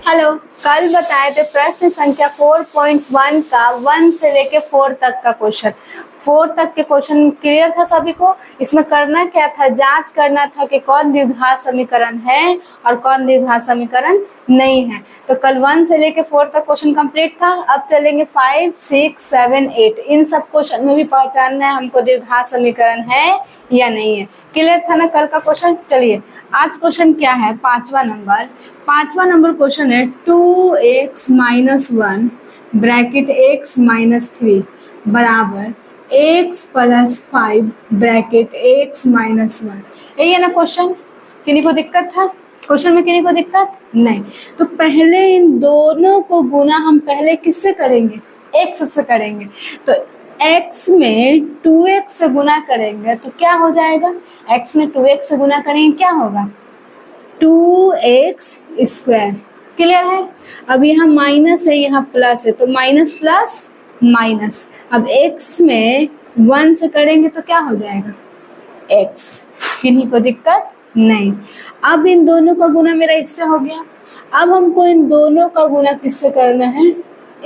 Hello, कल बताए थे प्रश्न संख्या 4.1 का 1 से लेके 4 तक का क्वेश्चन। 4 तक के क्वेश्चन क्लियर था सभी को। इसमें करना क्या था, जांच करना था कि कौन द्विघात समीकरण है और कौन द्विघात समीकरण नहीं है। तो कल 1 से लेके 4 तक क्वेश्चन कंप्लीट था। अब चलेंगे 5, 6, 7, 8। इन सब क्वेश्चन में भी पहचानना है हमको द्विघात समीकरण है या नहीं है। क्लियर था ना कल का क्वेश्चन। चलिए आज क्वेश्चन क्या है, पांचवा नंबर क्वेश्चन है 2x minus 1 bracket x minus 3 बराबर x plus 5 bracket x minus 1। यही है ना क्वेश्चन। किन्हीं को दिक्कत था क्वेश्चन में? किन्हीं को दिक्कत नहीं। तो पहले इन दोनों को गुना हम पहले किससे करेंगे? x से करेंगे। तो x में 2x से गुना करेंगे तो क्या हो जाएगा? x में 2x से गुना करेंगे क्या होगा? 2x square. क्लियर है? अब यहाँ माइनस है, यहाँ प्लस है, तो माइनस प्लस माइनस। अब x में 1 से करेंगे तो क्या हो जाएगा? x। किन्हीं को दिक्कत नहीं। अब इन दोनों का गुना मेरा इससे हो गया। अब हमको इन दोनों का गुना किससे करना है?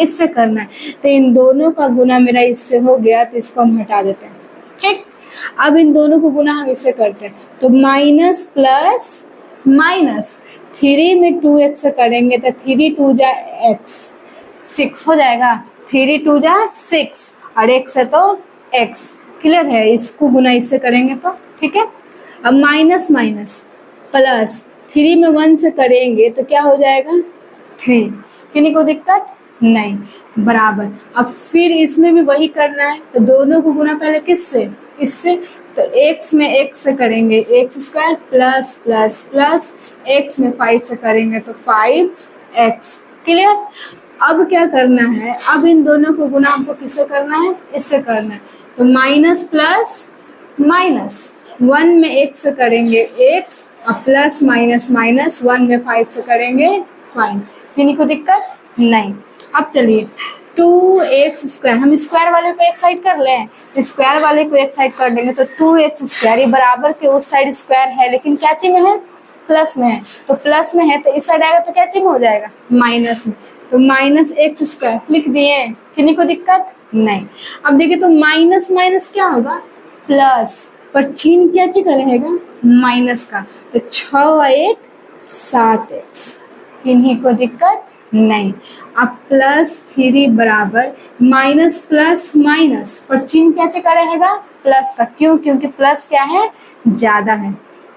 इससे करना है। तो इन दोनों का गुना मेरा इससे हो गया, तो इसको हम हटा देते हैं। ठीक। अब इन दोनों को गुना हम इससे करते हैं, तो माइनस प्लस माइनस। 3 में 2x से करेंगे तो 3 2 जा x, 6 हो जाएगा। 3 2 जा 6 और x है तो x। क्लियर है? इसको गुना इससे करेंगे तो ठीक है। अब माइनस माइनस प्लस 3 में 1 से करेंगे तो क्या हो जाएगा? 3। किन्हीं को दिक्कत नहीं। बराबर। अब फिर इसमें भी वही करना है, तो दोनों को गुना पहले किससे? इससे। तो x में x से करेंगे x square plus plus plus x में 5 से करेंगे तो 5x। क्लियर? अब क्या करना है? अब इन दोनों को गुना हमको किससे करना है? इससे करना है। तो माइनस प्लस माइनस 1 में x से करेंगे x और प्लस माइनस माइनस 1 में 5 से करेंगे 5। किन्हीं को दिक्कत नहीं। अब चलिए 2x स्क्वायर, हम स्क्वायर वाले को एक साइड कर लें, स्क्वायर वाले को एक साइड कर देंगे तो 2x स्क्वायर, ये बराबर के उस साइड स्क्वायर है लेकिन क्या चीज में है? प्लस में है। तो प्लस में है तो इस साइड आएगा तो क्या चीज में हो जाएगा? माइनस में। तो माइनस x स्क्वायर लिख दिए। किन्हीं को दिक्कत नहीं। अब देखिए तो माइनस माइनस क्या होगा? प्लस, पर चिन्ह क्या चीज का रहेगा? माइनस का। तो 6 और 1 7x। किन्हीं को दिक्कत नहीं। अब प्लस 3 बराबर माइनस प्लस माइनस, पर चिन्ह क्या चीज का रहेगा? प्लस का। क्यों? क्योंकि प्लस क्या है? ज्यादा है।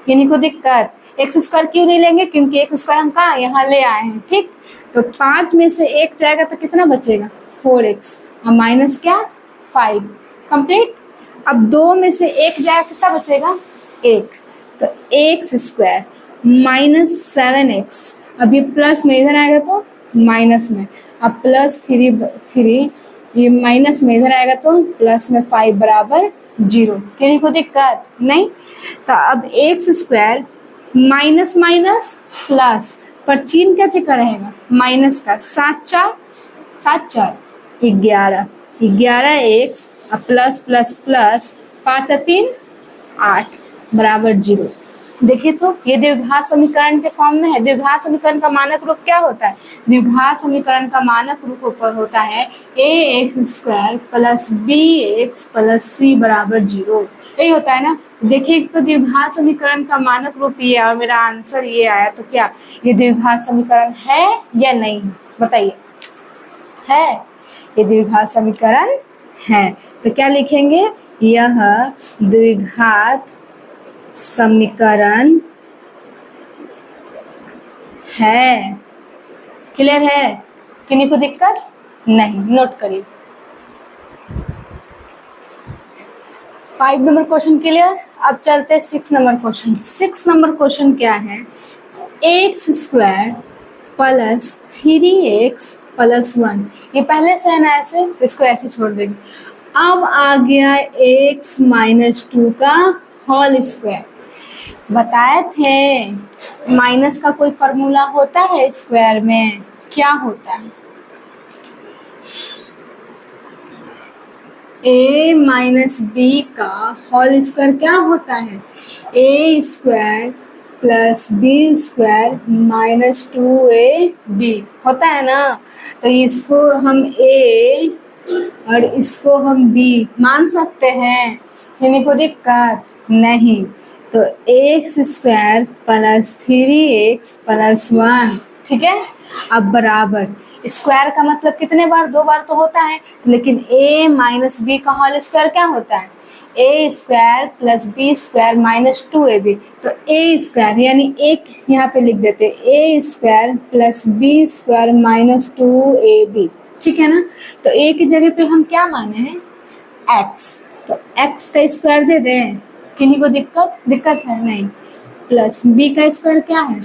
किन्हीं को दिक्कत? एक्स स्क्वायर क्यों नहीं लेंगे? क्योंकि एक्स स्क्वायर हम कहाँ यहाँ ले आए हैं। ठीक। तो 5 में से 1 जाएगा तो कितना बचेगा? 4x और माइनस क्या? 5। कंप्लीट। अब 2 में से 1 जाएगा कितना बचेगा? 1। तो x स्क्वायर माइनस 7x। अब ये प्लस में इधर आएगा तो माइनस में। अब प्लस 3 ये माइनस में इधर आएगा तो प्लस में 5 बराबर 0। किसी को दिक्कत नहीं। तो अब x square minus minus plus, पर चिन्ह क्या चेक रहेगा? माइनस का। 7 4 11, 11x और प्लस प्लस प्लस 5 3 8 बराबर 0। देखिए तो ये द्विघात समीकरण के फॉर्म में है। द्विघात समीकरण का मानक रूप क्या होता है? द्विघात समीकरण का मानक रूप होता है ax square plus bx plus c बराबर 0। यही होता है ना। देखिए तो द्विघात समीकरण का मानक रूप ये और मेरा आंसर ये आया, तो क्या ये द्विघात समीकरण है या नहीं? बताइए। है, ये द्विघात समीकरण है। तो क्या लिखेंगे? यह द्विघात समीकरण है। क्लियर है? किन्हीं को दिक्कत नहीं। नोट करिए। 5 नंबर क्वेश्चन क्लियर। अब चलते हैं 6 नंबर क्वेश्चन। 6 नंबर क्वेश्चन क्या है? X square plus 3x plus 1। ये पहले से है ना, ऐसे इसको ऐसे छोड़ देंगे। अब आ गया x माइनस 2 का होल स्क्वायर। बताए थे माइनस का कोई फॉर्मूला होता है स्क्वायर में? क्या होता है? a माइनस बी का होल स्क्वायर क्या होता है? a square plus b square minus 2ab होता है ना। तो इसको हम a और इसको हम b मान सकते हैं, किन्हीं को दिक्कत नहीं। तो x square plus 3x plus 1, ठीक है। अब बराबर स्क्वायर का मतलब कितने बार, 2 बार तो होता है, लेकिन a माइनस बी का होल स्क्वायर क्या होता है, a square plus b square minus 2ab। तो ए स्क्वायर यानी एक यहाँ पे लिख देते, a square plus b square minus 2ab, ठीक है ना। तो ए की जगह पे हम क्या माने हैं, x, तो x का स्क्वायर दे दें, किन्हीं को दिक्कत है नहीं। प्लस b का स्क्वायर क्या है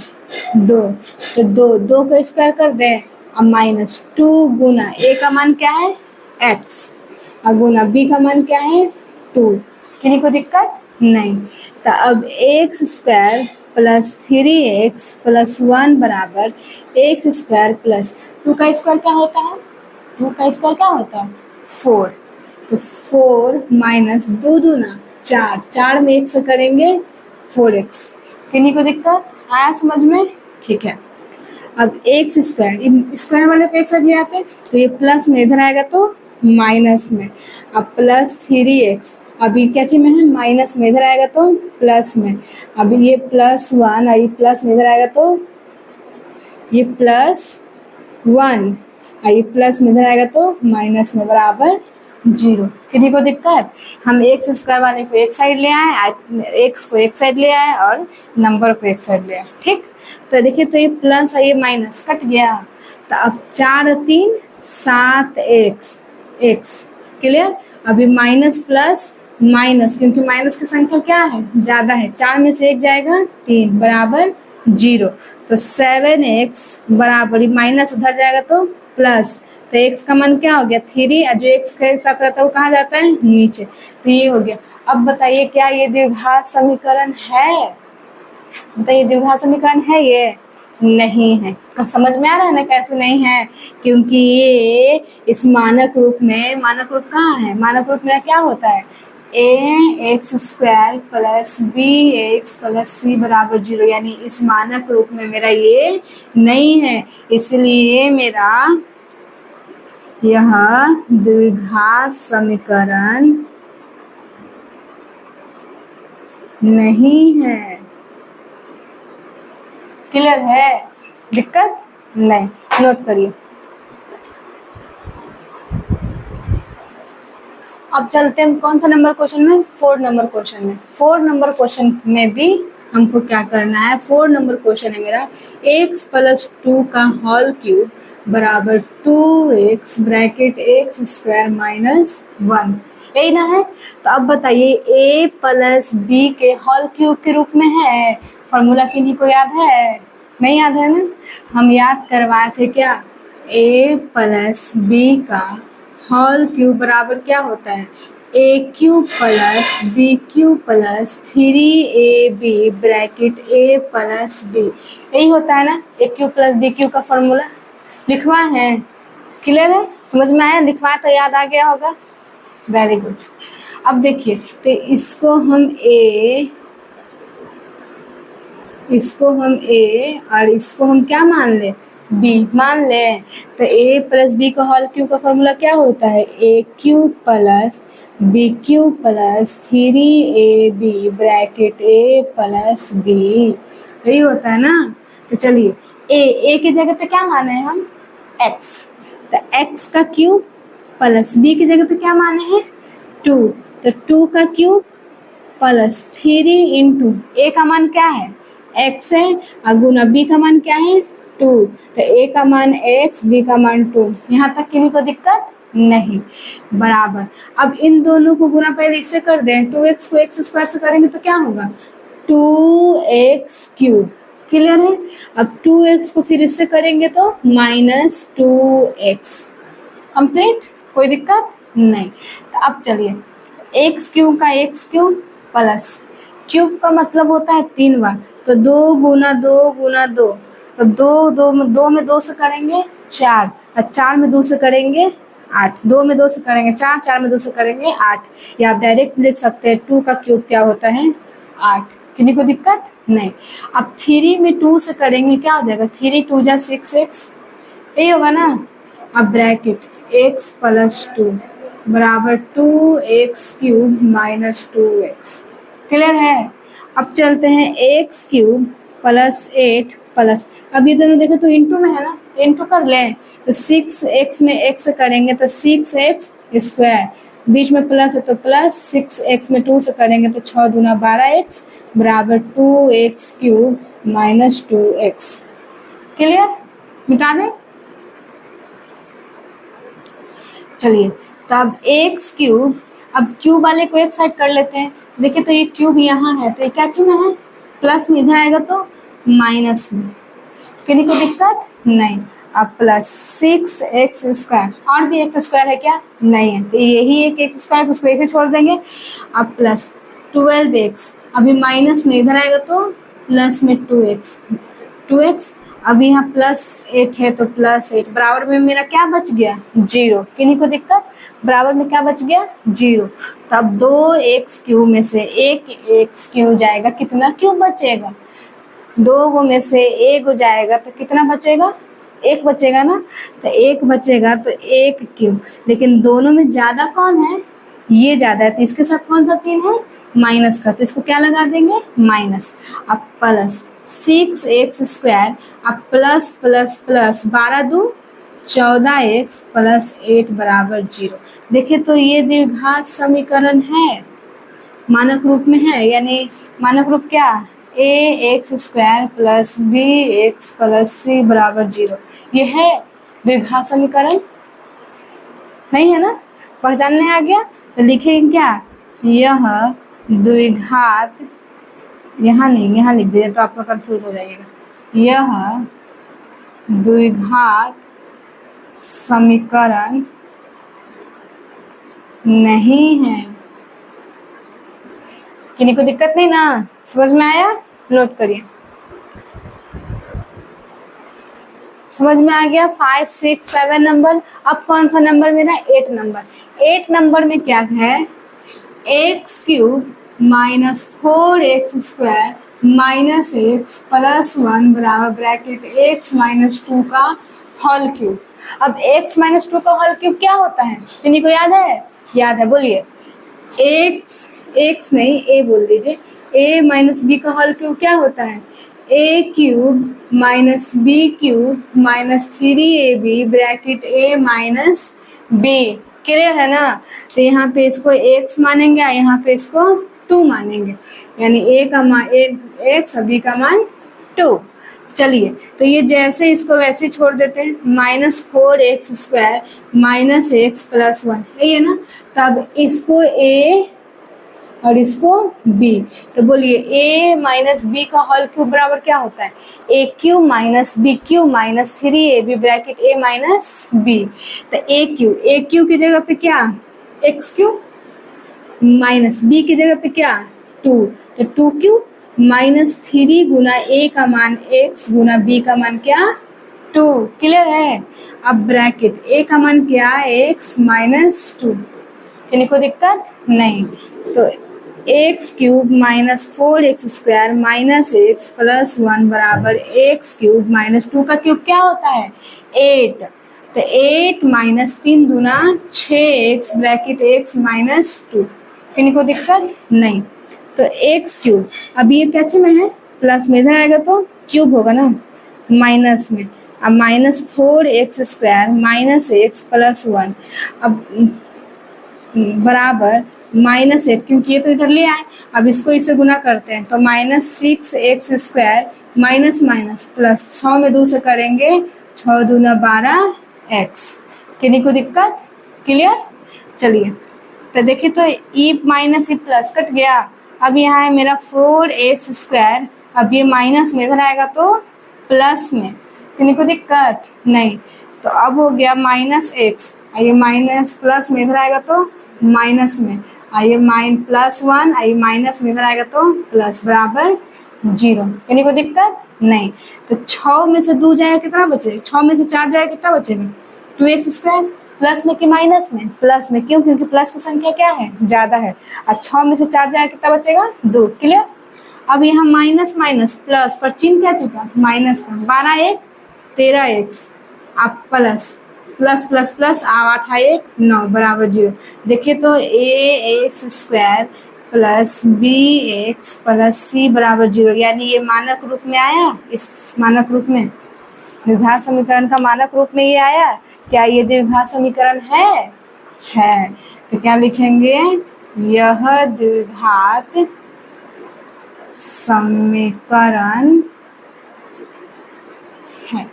2, तो 2 का स्क्वायर कर दें, अब माइनस 2 गुना a का मान क्या है x और गुना b का मान क्या है 2, किन्हीं को दिक्कत नहीं। तो अब x square plus 3x plus 1 बराबर एक्स स्क्वायर प्लस 2 का स्क्वायर क्या होता है, 2 का स्क्वायर क्या होता है 4। तो 4 माइनस 2 दूना 4, 4 में 1 से करेंगे 4x, किन्हीं को दिक्कत आया समझ में, ठीक है। अब एक्स स्क्वायर, स्क्वायर वाले को एक साथ ले आते, तो ये प्लस में इधर आएगा तो माइनस में, अब प्लस 3x, अभी क्या चीज में है माइनस में, इधर आएगा तो प्लस में, अभी ये प्लस 1, ये प्लस में इधर आएगा तो ये प्लस 1, ये प्लस में इधर आएगा तो माइनस में, बराबर 0, किन्हीं को दिक्कत। हम एक्स स्क्वायर वाले को एक साइड ले आए, एक्स को एक साइड ले आए और नंबर को एक साइड ले आए, ठीक। तो देखिए, तो ये प्लस और ये माइनस कट गया, तो अब 4 और 3 7x, क्लियर। अभी माइनस प्लस माइनस, क्योंकि माइनस की संख्या क्या है ज्यादा है, 4 में से 1 जाएगा 3, बराबर 0। तो 7x बराबर माइनस उधर जाएगा तो प्लस, तो x का मान क्या हो गया 3, और जो x के साथ रहता है वो कहाँ जाता है नीचे, तो ये हो गया। अब बताइए क्या ये द्विघात समीकरण है, बताइए द्विघात समीकरण है ये नहीं है। समझ में आ रहा है ना कैसे नहीं है, क्योंकि ये इस मानक रूप में, मानक रूप कहाँ है, मानक रूप में क्या होता है a x square plus b x plus c बराबर 0, यानी इस मानक रूप में मेरा ये नहीं है, इसलिए मेरा यह द्विघात समीकरण नहीं है। क्लियर है, दिक्कत नहीं, नोट करिए। अब चलते हैं कौन सा नंबर क्वेश्चन में, 4 नंबर क्वेश्चन में। 4 नंबर क्वेश्चन में भी हमको क्या करना है, 4 नंबर क्वेश्चन है मेरा, x प्लस 2 का होल क्यूब बराबर 2x bracket x square minus 1, यही ना है। तो अब बताइए a प्लस बी के होल क्यूब के रूप में है, फॉर्मूला किन्हीं को याद है, नहीं याद है ना, हम याद करवाए थे क्या, a प्लस बी का होल क्यूब बराबर क्या होता है a cube plus b cube plus 3ab bracket a plus b, यही होता है ना a cube plus b cube का फॉर्मूला, लिखवाए हैं, क्लियर है, समझ में आया, लिखवाए तो याद आ गया होगा, वेरी गुड। अब देखिए, तो इसको हम a और इसको हम क्या मान ले b मान ले, तो a प्लस बी का होल क्यूब का फॉर्मूला क्या होता है a cube plus b cube plus 3ab bracket a plus b, यही होता है ना। तो चलिए a की जगह पे क्या माने हैं हम x, तो x का क्यूब प्लस b की जगह पे क्या माने हैं 2, तो 2 का क्यूब प्लस 3 इंटू a का मान क्या है x है और गुना b का मान क्या है 2, तो a का मान x, b का मान 2, यहाँ तक किन्हीं को दिक्कत नहीं, बराबर। अब इन दोनों को गुना पहले इससे कर दें, 2x को x स्क्वायर से करेंगे तो क्या होगा 2x क्यूब, क्लियर है। अब 2x को फिर इससे करेंगे तो माइनस 2x, कंप्लीट, कोई दिक्कत नहीं। तो अब चलिए x क्यूब का x क्यूब प्लस क्यूब का मतलब होता है 3 बार, तो 2 गुना 2 गुना 2, तो 2 में 2 से करेंगे 4, और 4 में 2 से करेंगे 8, 2 में 2 से करेंगे 4, 4 में 2 से करेंगे 8, या आप डायरेक्ट लिख सकते हैं 2 का क्यूब क्या होता है 8, किन्हीं को दिक्कत नहीं। अब 3 में 2 से करेंगे क्या हो जाएगा, 3 2 जा 6x, यही होगा ना। अब ब्रैकेट x प्लस 2 बराबर 2x cube minus 2x, clear है। अब चलते हैं x क्यूब प्लस 8 प्लस, अब ये दोनों देखें तो इंटू में है ना, इंटू कर लें तो 6x में x करेंगे तो 6x स्क्वायर, बीच में प्लस है तो प्लस, 6x में 2 से करेंगे तो 6 दूना 12x बराबर 2x cube minus 2x, clear. मिटा दें, चलिए तो अब x क्यूब, अब क्यूब वाले को एक साइड कर लेते हैं। देखिए तो ये क्यूब यहाँ है तो ये क्या चिन्ह है, प्लस में, इधर आएगा तो माइनस में, किन्हीं को दिक्कत नहीं। अब प्लस 6x स्क्वायर, और भी x स्क्वायर है क्या, नहीं है, तो यही एक x स्क्वायर, उसको एक ही छोड़ देंगे। अब प्लस 12x, अभी माइनस में, इधर आएगा तो प्लस में 2x, अब यहाँ प्लस 8 है तो प्लस 8, बराबर में मेरा क्या बच गया, 0, किन्हीं को दिक्कत, बराबर में क्या बच गया, 0। तब 2x क्यूब में से एक x क्यूब जाएगा, कितना क्यूब बचेगा, 2 में से 1 जाएगा तो कितना बचेगा, 1 बचेगा ना, तो 1 बचेगा तो 1 क्यूब, लेकिन दोनों में ज्यादा कौन है, ये ज्यादा है, तो इसके साथ कौन सा चिन्ह है, माइनस का, तो इसको क्या लगा देंगे, माइनस। अब प्लस 6x स्क्वायर, अब plus plus plus 12 2 14x plus 8 बराबर 0। देखिए तो ये द्विघात समीकरण है, मानक रूप में है, यानी मानक रूप क्या, ax square plus bx plus c बराबर 0, ये है द्विघात समीकरण, नहीं है ना, पहचानने आ गया। तो लिखेंगे क्या, यह द्विघात, यहाँ नहीं, यहाँ लिख दीजिए तो आपका कंफ्यूज हो जाइएगा, यह द्विघात समीकरण नहीं है, किन्हीं को दिक्कत नहीं ना, समझ में आया, नोट करिए, समझ में आ गया। 5 6 7 नंबर। अब कौन सा नंबर मेरा, 8 नंबर। 8 नंबर में क्या है, x cube minus 4x square minus x plus 1 बराबर ब्रैकेट x माइनस 2 का होल क्यूब। अब x माइनस 2 का होल क्यूब क्या होता है, किन्हीं को याद है, याद है, बोलिए। x नहीं, a बोल दीजिए, a माइनस b का होल क्यूब क्या होता है, a cube minus b cube minus 3ab bracket a minus b, clear है ना। तो यहाँ पे इसको x मानेंगे, यहाँ पे इसको 2 मानेंगे, यानी a का मान x, b का मान 2। चलिए तो ये जैसे इसको वैसे छोड़ देते हैं, minus 4x square minus x plus 1, यही है ना। तब इसको a और इसको b, तो बोलिए a माइनस b का होल क्यूब बराबर क्या होता है, a cube minus b cube minus 3ab bracket a minus b। तो a क्यूब की जगह पे क्या, x क्यूब माइनस b की जगह पे क्या, 2, तो 2 क्यूब माइनस 3 गुना a का मान x गुना b का मान क्या, 2, क्लियर है। अब ब्रैकेट a का मान क्या, x माइनस 2, किन्हीं को दिक्कत नहीं। तो x cube minus 4x square minus x plus 1 बराबर x क्यूब माइनस 2 का क्यूब क्या होता है, 8, तो 8 माइनस 3 दूना 6x ब्रैकेट x माइनस 2, किन्हीं को दिक्कत नहीं। तो x क्यूब, अब ये क्या में है, प्लस में, इधर आएगा तो क्यूब होगा ना, माइनस में, अब minus 4x square minus x plus 1, अब बराबर माइनस 8, क्योंकि ये तो इधर ले आए, अब इसको इसे गुना करते हैं तो minus 6x square minus minus plus 6 में 2 से करेंगे, 6 दूना 12x, किन्हीं को दिक्कत, क्लियर। चलिए तो देखिए तो e minus e plus cut गया, अब यहाँ है मेरा 4x स्क्वायर, अब ये माइनस में, इधर आएगा तो प्लस में, किन्हीं को दिक्कत नहीं। तो अब हो गया माइनस x, आइए माइनस प्लस में, इधर आएगा तो माइनस में, आइए प्लस 1, आइए माइनस में, इधर आएगा तो प्लस बराबर 0, किन्हीं को दिक्कत नहीं। तो 6 में से 2 जाएगा कितना बचेगा, 6 में से 4 जाएगा कितना बचेगा, 2x स्क्वायर, प्लस में कि माइनस में, प्लस में, क्यों, क्योंकि प्लस की संख्या क्या है, ज्यादा है, और 6 में से 4 जाएगा कितना बचेगा, 2, क्लियर। अब यहाँ माइनस माइनस प्लस पर चिन्ह क्या चुका, माइनस का। 12 1 13x, आप प्लस प्लस प्लस प्लस 8 1 9 बराबर 0। देखिए तो ax² plus bx plus c बराबर 0, यानी ये मानक रूप में आया। इस मानक रूप में द्विघात समीकरण का मानक रूप में ये आया। क्या ये द्विघात समीकरण है? तो क्या लिखेंगे, यह द्विघात समीकरण है।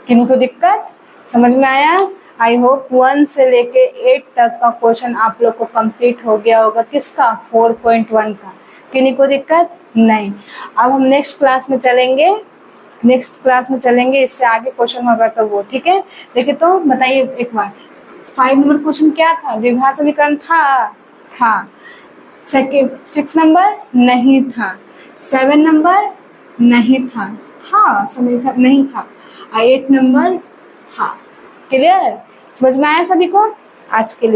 किन्हीं को दिक्कत समझ में आया? आई होप 1 से लेके 8 तक का क्वेश्चन आप लोग को कंप्लीट हो गया होगा। किसका? 4.1 का। किन्हीं को दिक्कत नहीं। अब हम नेक्स्ट क्लास में चलेंगे, इससे आगे क्वेश्चन होगा तो वो, ठीक है। देखिए तो बताइए एक बार, 5 नंबर क्वेश्चन क्या था? द्विघात समीकरण था। 6 नंबर नहीं था। 7 नंबर नहीं था, समीकरण नहीं था। 8 नंबर था। क्लियर? समझ में आया सभी को? आज के लिए